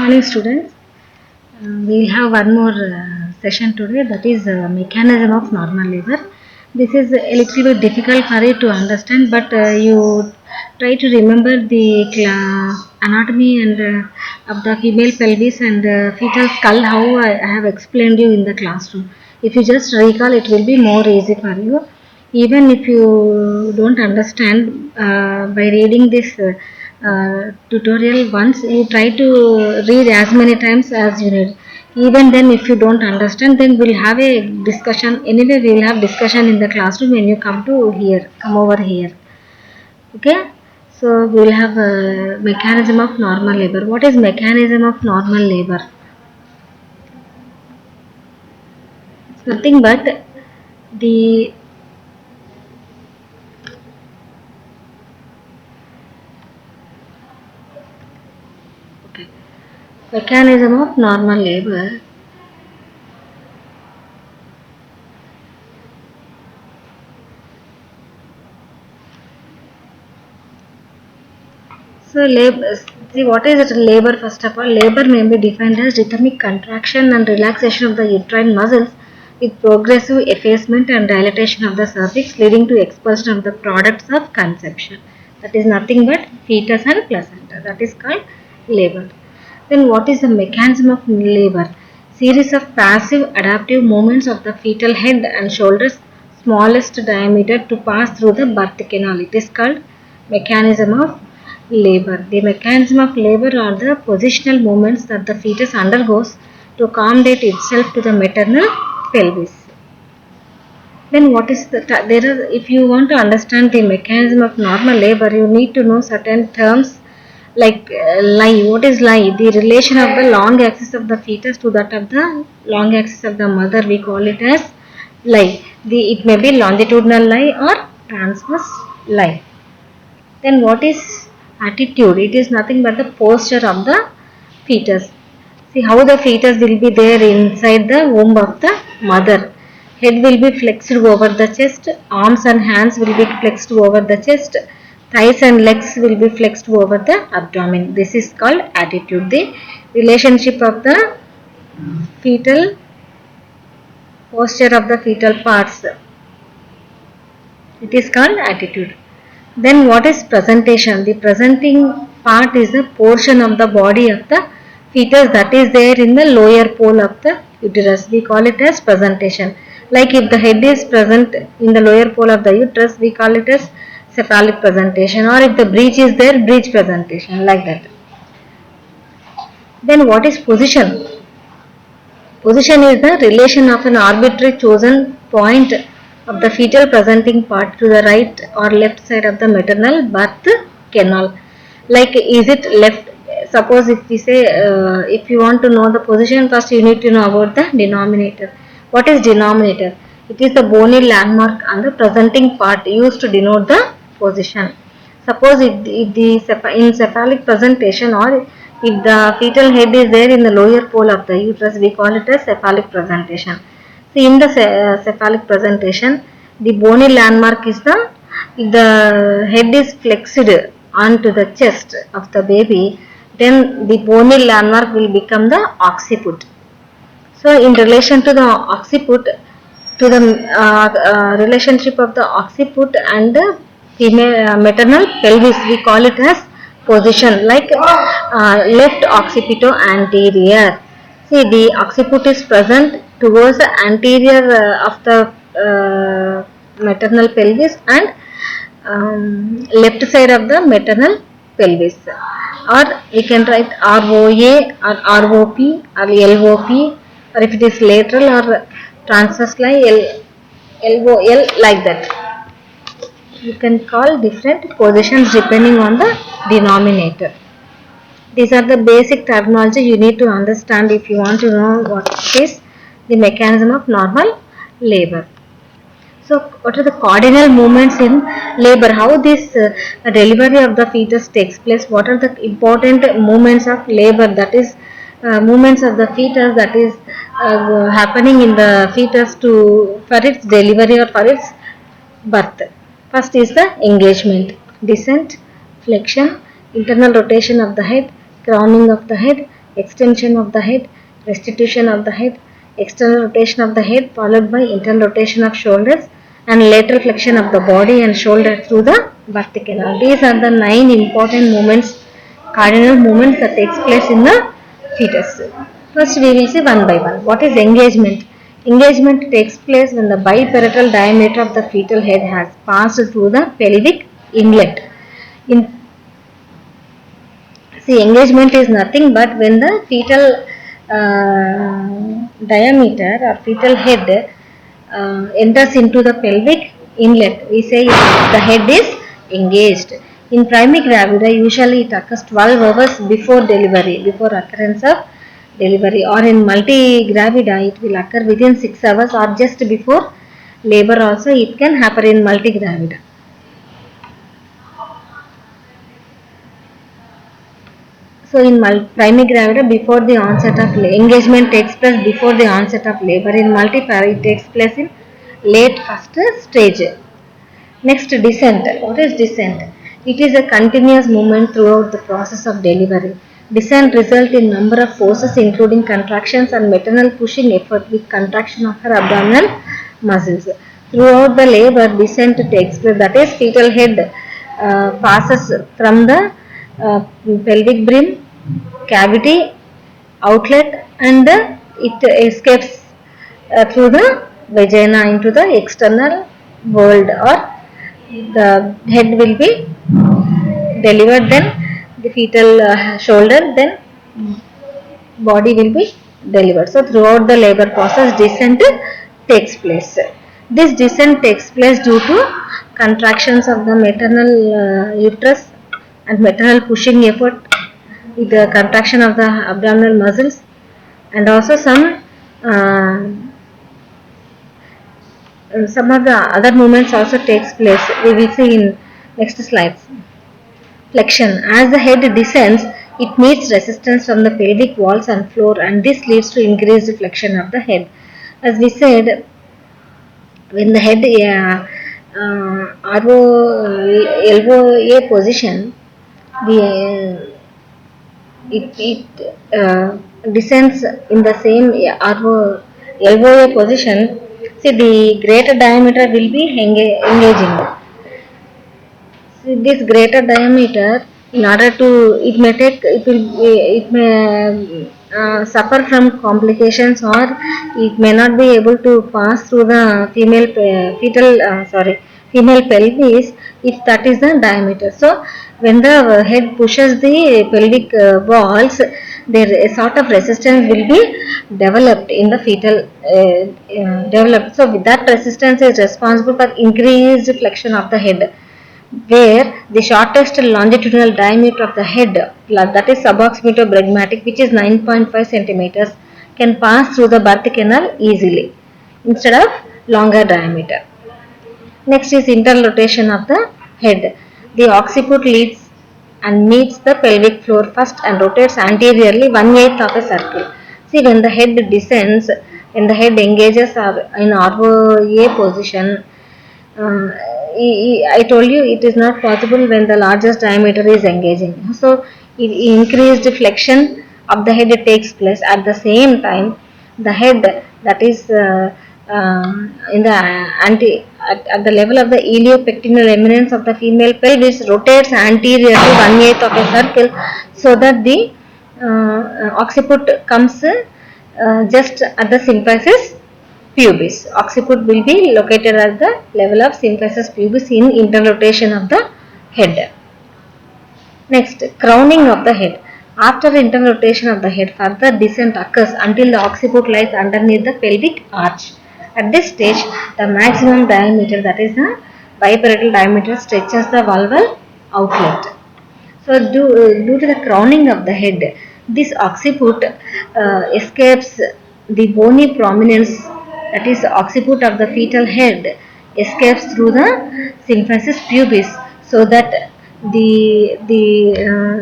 morning, students. We'll have one more session today, that is mechanism of normal labor. This is a little bit difficult for you to understand, but you try to remember the anatomy and of the female pelvis and fetal skull, how I have explained you in the classroom. If you just recall, it will be more easy for you. Even if you don't understand by reading this tutorial once, you try to read as many times as you need. Even then, if you don't understand, then we'll have a discussion. Anyway, we'll have discussion in the classroom when you come over here. Okay. So we'll have a mechanism of normal labor. What is mechanism of normal labor? It's nothing but the mechanism of normal labor. So see what is it? Labor, first of all, labor may be defined as rhythmic contraction and relaxation of the uterine muscles with progressive effacement and dilatation of the cervix, leading to expulsion of the products of conception. That is nothing but fetus and placenta. That is called labor. Then what is the mechanism of labor? Series of passive adaptive movements of the fetal head and shoulders smallest diameter to pass through the birth canal. It is called mechanism of labor. The mechanism of labor are the positional movements that the fetus undergoes to accommodate itself to the maternal pelvis. Then what is if you want to understand the mechanism of normal labor, you need to know certain terms like lie. What is lie? The relation of the long axis of the fetus to that of the long axis of the mother, we call it as lie. It may be longitudinal lie or transverse lie. Then what is attitude? It is nothing but the posture of the fetus. See how the fetus will be there inside the womb of the mother. Head will be flexed over the chest, arms and hands will be flexed over the chest, thighs and legs will be flexed over the abdomen. This is called attitude. The relationship of the fetal posture of the fetal parts. It is called attitude. Then what is presentation? The presenting part is the portion of the body of the fetus that is there in the lower pole of the uterus. We call it as presentation. Like if the head is present in the lower pole of the uterus, we call it as cephalic presentation, or if the breech is there, breech presentation, like that. Then what is position? Position is the relation of an arbitrary chosen point of the fetal presenting part to the right or left side of the maternal birth canal. Like is it left? Suppose if we say if you want to know the position, first you need to know about the denominator. What is denominator? It is the bony landmark on the presenting part used to denote the position. Suppose if in cephalic presentation, or if the fetal head is there in the lower pole of the uterus, we call it as cephalic presentation. See, in the cephalic presentation, the bony landmark is the head is flexed onto the chest of the baby, then the bony landmark will become the occiput. So in relation to the occiput, to the relationship of the occiput and the female maternal pelvis, we call it as position, like left occipito anterior. See, the occiput is present towards the anterior of the maternal pelvis and left side of the maternal pelvis. Or we can write ROA or ROP or LOP, or if it is lateral or transverse line, LOL, like that. You can call different positions depending on the denominator. These are the basic terminology you need to understand if you want to know what is the mechanism of normal labor. So, what are the cardinal movements in labor? How this delivery of the fetus takes place? What are the important movements of labor? That is, movements of the fetus that is happening in the fetus for its delivery or for its birth. First is the engagement, descent, flexion, internal rotation of the head, crowning of the head, extension of the head, restitution of the head, external rotation of the head followed by internal rotation of shoulders, and lateral flexion of the body and shoulder through the birth canal. These are the 9 important movements, cardinal movements that takes place in the fetus. First we will see one by one. What is engagement? Engagement takes place when the biparietal diameter of the fetal head has passed through the pelvic inlet. See, engagement is nothing but when the fetal diameter or fetal head enters into the pelvic inlet. We say the head is engaged. In primigravida, usually it occurs 12 hours before delivery, before occurrence of delivery, or in multigravida it will occur within 6 hours or just before labor also it can happen in multigravida. So in primigravida, before the onset of engagement takes place before the onset of labor. In multipara it takes place in late first stage. Next, descent. What is descent? It is a continuous movement throughout the process of delivery. Descent results in number of forces including contractions and maternal pushing effort with contraction of her abdominal muscles. Throughout the labor, descent takes place. That is, fetal head passes from the pelvic brim, cavity, outlet, and it escapes through the vagina into the external world, or the head will be delivered, then the fetal shoulder, then body will be delivered. So throughout the labor process, descent takes place. This descent takes place due to contractions of the maternal uterus and maternal pushing effort with the contraction of the abdominal muscles, and also some of the other movements also takes place. We will see in next slides. Flexion. As the head descends, it meets resistance from the pelvic walls and floor, and this leads to increased flexion of the head. As we said, when the head elbow A position, the it descends in the same elbow A position. See, the greater diameter will be engaging. See, this greater diameter, in order to, it may suffer from complications, or it may not be able to pass through the female pelvis if that is the diameter. So when the head pushes the pelvic walls, there a sort of resistance will be developed in the fetal developed. So that resistance is responsible for increased flexion of the head, where the shortest longitudinal diameter of the head, that is suboccipitobregmatic, which is 9.5 centimeters, can pass through the birth canal easily instead of longer diameter. Next is internal rotation of the head. The occiput leads and meets the pelvic floor first and rotates anteriorly 1/8 of a circle. See, when the head descends, when the head engages in ROA position, I told you it is not possible when the largest diameter is engaging. So, increased flexion of the head takes place. At the same time, the head, that is in the at the level of the iliopectineal eminence of the female pelvis, rotates anterior to 1/8 of a circle, so that the occiput comes just at the symphysis pubis. Occiput will be located at the level of symphysis pubis in internal rotation of the head. Next, crowning of the head. After internal rotation of the head, further descent occurs until the occiput lies underneath the pelvic arch. At this stage, the maximum diameter, that is the biparietal diameter, stretches the vulval outlet. So, due to the crowning of the head, this occiput escapes the bony prominence, that is occiput of the fetal head escapes through the symphysis pubis, so that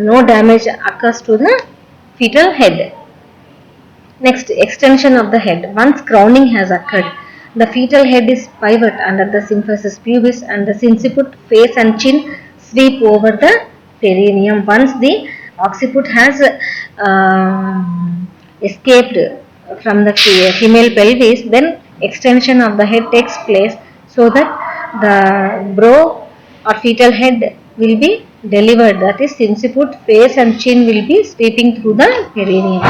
no damage occurs to the fetal head. Next, extension of the head. Once crowning has occurred, the fetal head is pivot under the symphysis pubis, and the sinciput, face and chin sweep over the perineum. Once the occiput has escaped from the female pelvis, then extension of the head takes place so that the bro or fetal head will be delivered. That is, inciput, face and chin will be sweeping through the perineum.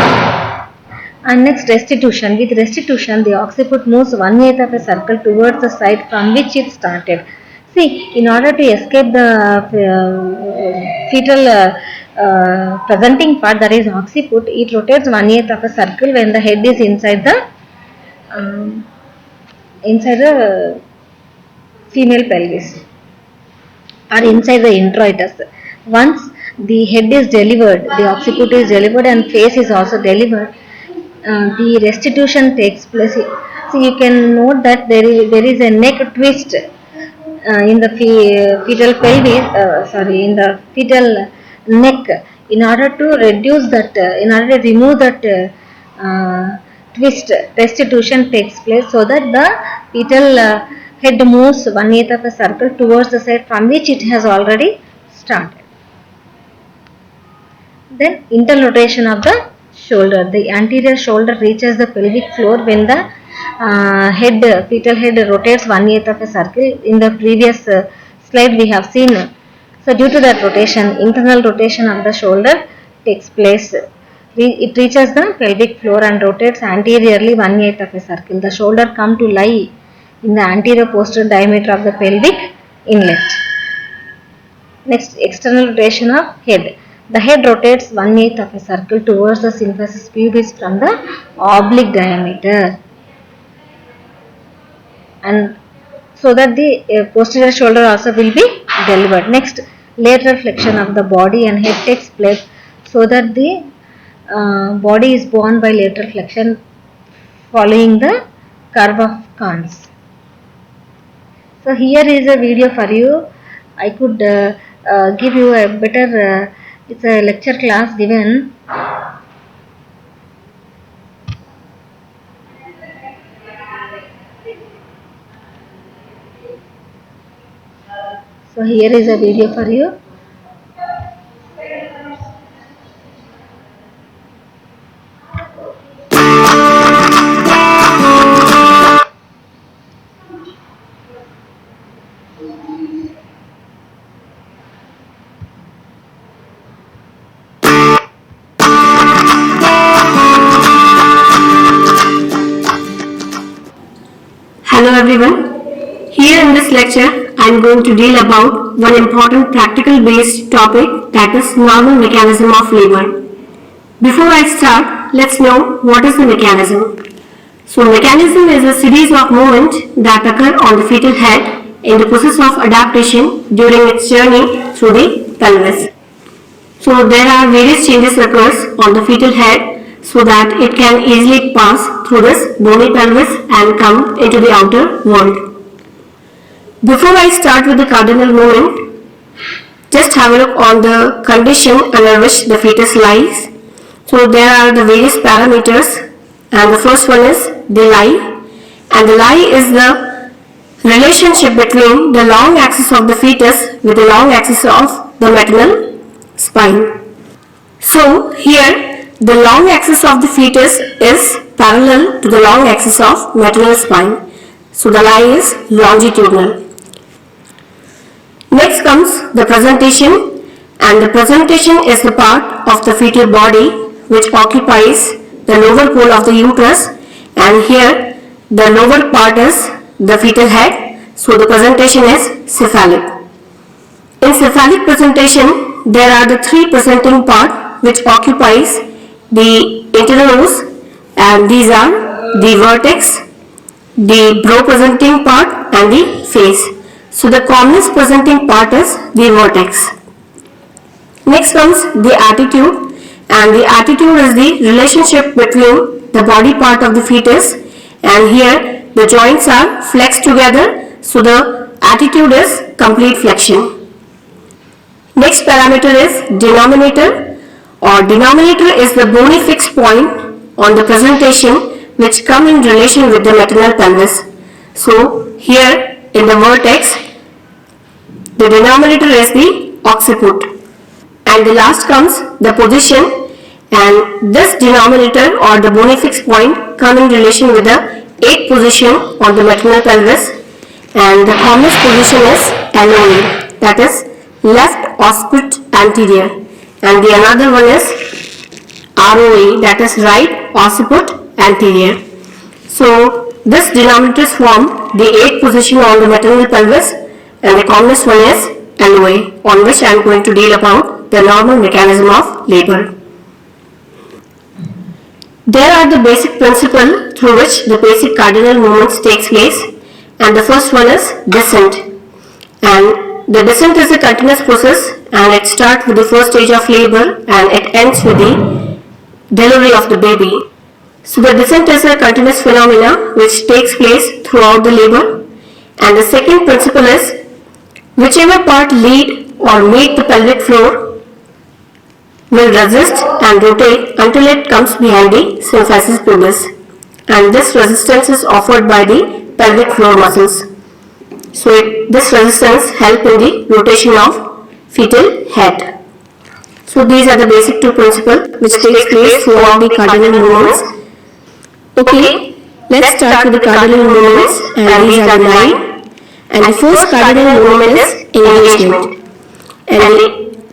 And next, restitution. With restitution, the occiput moves 1/8 of a circle towards the side from which it started. See, in order to escape the fetal presenting part, that is occiput, it rotates 1/8 of a circle when the head is inside the female pelvis or inside the introitus. Once the head is delivered, the occiput is delivered and face is also delivered, the restitution takes place. So you can note that there is a neck twist in the fetal pelvis, in the fetal neck, in order to reduce that, in order to remove that twist. Restitution takes place so that the fetal head moves 1/8 of a circle towards the side from which it has already started. Then interrotation of the shoulder. The anterior shoulder reaches the pelvic floor when the fetal head rotates 1/8 of a circle. In the previous slide we have seen. So due to that rotation, internal rotation of the shoulder takes place. It reaches the pelvic floor and rotates anteriorly 1/8 of a circle. The shoulder come to lie in the anterior posterior diameter of the pelvic inlet. Next, external rotation of head. The head rotates 1/8 of a circle towards the symphysis pubis from the oblique diameter, and so that the posterior shoulder also will be delivered. Next, lateral flexion of the body and head takes place so that the body is borne by lateral flexion following the curve of Kahn's. So here is a video for you. I could give you a better, it's a lecture class given. So here is a video for you. Hello everyone. Here in this lecture I am going to deal about one important practical based topic, that is normal mechanism of labor. Before I start, let's know what is the mechanism. So mechanism is a series of movements that occur on the fetal head in the process of adaptation during its journey through the pelvis. So there are various changes occurs on the fetal head so that it can easily pass through this bony pelvis and come into the outer world. Before I start with the cardinal movement, just have a look on the condition under which the fetus lies. So there are the various parameters, and the first one is the lie, and the lie is the relationship between the long axis of the fetus with the long axis of the maternal spine. So here the long axis of the fetus is parallel to the long axis of maternal spine. So the lie is longitudinal. Next comes the presentation, and the presentation is the part of the fetal body which occupies the lower pole of the uterus, and here the lower part is the fetal head. So the presentation is cephalic. In cephalic presentation, there are the three presenting part which occupies the internus, and these are the vertex, the brow presenting part and the face. So the commonest presenting part is the vertex. Next comes the attitude, and the attitude is the relationship between the body part of the fetus, and here the joints are flexed together, so the attitude is complete flexion. Next parameter is denominator, or denominator is the bony fixed point on the presentation which come in relation with the maternal pelvis. So here in the vertex, the denominator is the occiput. And the last comes the position, and this denominator or the bonifix point come in relation with the 8th position on the maternal pelvis, and the commonest position is LOA, that is left occiput anterior, and the another one is ROA, that is right occiput anterior. So this denominators form the 8th position on the maternal pelvis, and the commonest one is LOA, on which I am going to deal about the normal mechanism of labor. There are the basic principle through which the basic cardinal movements takes place, and the first one is descent. And the descent is a continuous process, and it starts with the first stage of labor and it ends with the delivery of the baby. So the descent is a continuous phenomena which takes place throughout the labor, and the second principle is whichever part lead or meet the pelvic floor will resist and rotate until it comes behind the symphysis pubis, and this resistance is offered by the pelvic floor muscles. So this resistance helps in the rotation of fetal head. So these are the basic two principles which takes place throughout the cardinal movements. Okay, let's start with the cardinal movements, and these are the 9. And the first cardinal movement is engagement, and the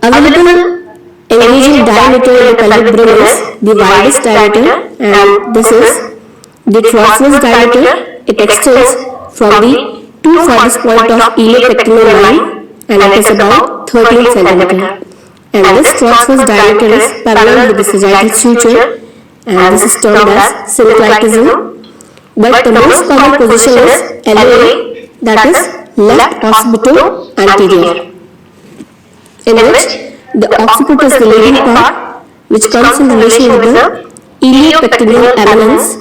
available engaging diameter in the pelvic brim is the widest diameter, and this is the transverse diameter. It extends from the two farthest point of iliopectineal line, and it is about 13 cm. And this transverse diameter is parallel with the sagittal suture, and this is termed as synclitism. But the most common position is LOA, that is left occipital anterior, in which the occiput is the leading part, which comes in relation with the iliopectineal eminence,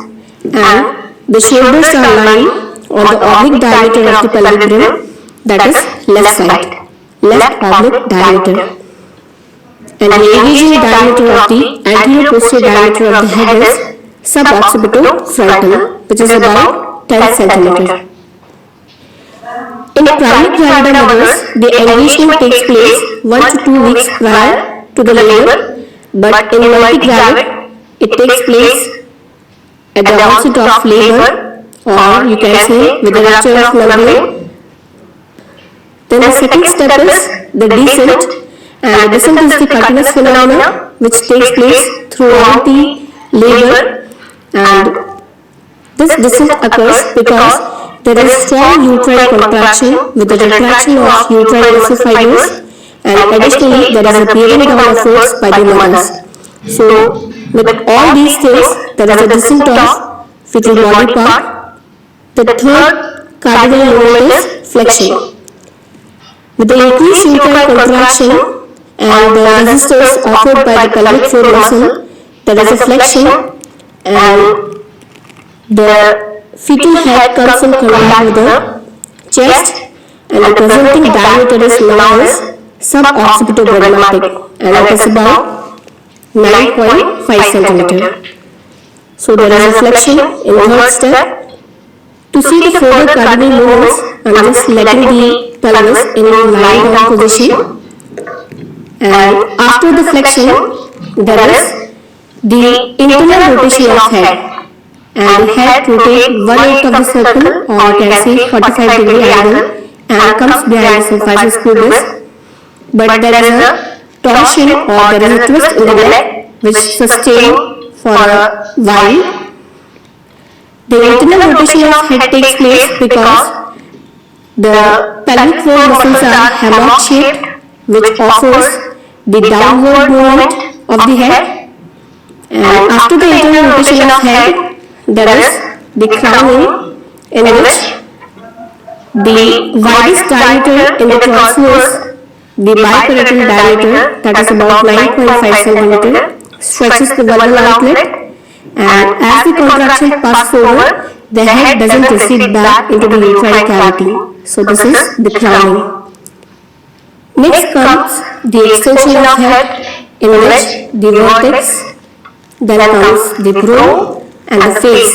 and the shoulders are lying on the oblique diameter of the pelvic brim, that is left side, left oblique diameter. And the engaging diameter of the anterior posterior diameter of the head is suboccipital frontal, which is about 10 cm. In primary gravid mothers, the engagement takes place 1 to 2 weeks prior to the labor, but in multigravid, it takes place at the onset of labor, or you can say with the rupture of membrane. Then the second step is the descent, and the descent is the continuous phenomena which takes place throughout the labor, and this descent occurs because there is strong uterine contraction with the retraction of uterine muscle fibers, and additionally there is a bearing down of force by the mothers. So with all these things, there is a descent of fetal body part. The third cardinal movement is flexion. With the increased uterine contraction and the resistance offered by the pelvic floor muscle, there is a flexion, and the fetal head comes in contact with the chest, and the presenting diameter is known as suboccipitobradematic, and it is about 9.5 cm. So there is a flexion in the third step. To see the further cardinal movements, I am just letting the pelvis in lying down position, and after the flexion there is the internal rotation of head, and the head rotates 1/8 of the circle, or you can say 45-degree angle, and comes behind the symphysis pubis. But there is a torsion, or there is a twist in the neck which sustains for a while. The internal rotation of head takes place because the pelvic floor muscles are hammock shaped, which offers the downward movement of the head. And after the internal rotation of head, there is the crowning, in which the widest diameter in the transverse, the biparietal diameter, that is about 9.5 cm, stretches the vulval outlet, and as the contraction passes forward, the head doesn't recede back into the uterine cavity. So this is the crowning. Next comes the extension of head, in which the vertex, then comes the brow and the face,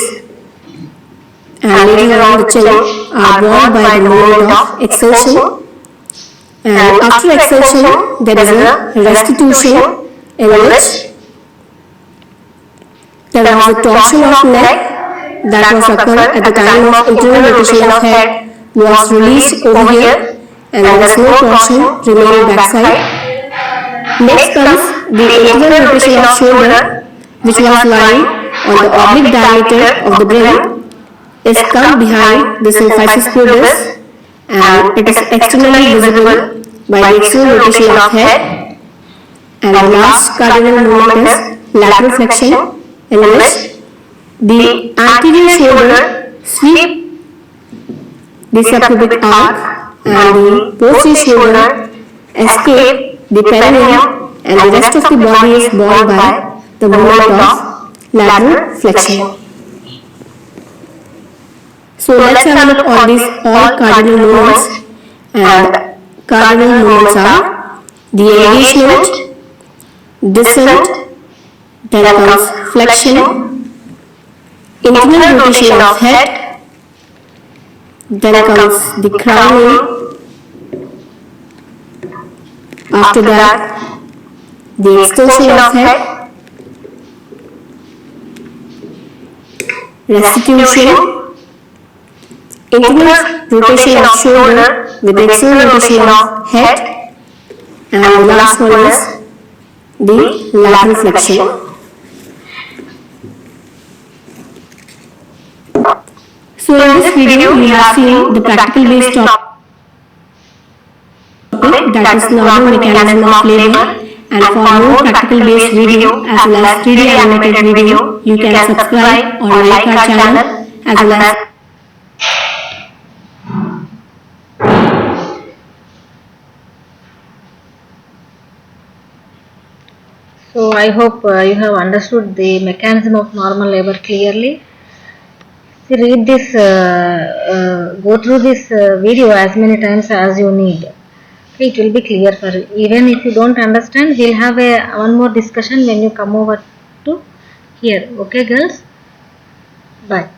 and later on the chin are borne by the movement of extension, and after extension there is a restitution, in which There was a torsion of neck that was occurred at the time of internal rotation of head was released over here, and there is no torsion remaining backside. Next comes the internal rotation of shoulder, which was lying on the oblique diameter of the brain, is come behind the symphysis pubis, and it is externally visible by the external rotation of head. And the last cardinal movement is lateral flexion, in which the anterior shoulder sweep the subpubic arc and the posterior shoulder escape the perineum, and the rest of the body is borne by the movement of lateral flexion. So let's have a look on these all cardinal movements, and cardinal movements are the engagement, descent, then comes flexion, internal rotation of head, then comes the crowning, after that the extension of head, restitution, internal rotation of shoulder with the external rotation of head, and the last one is the lateral flexion. So in this video we have seen the practical based topic, that is normal mechanism of labor, and for more practical based video as well as 3D animated video you can subscribe or like our channel as well as So I hope you have understood the mechanism of normal labor clearly. See, read this, go through this video as many times as you need. Okay, it will be clear for you. Even if you don't understand, we'll have one more discussion when you come over to here. Okay, girls? Bye.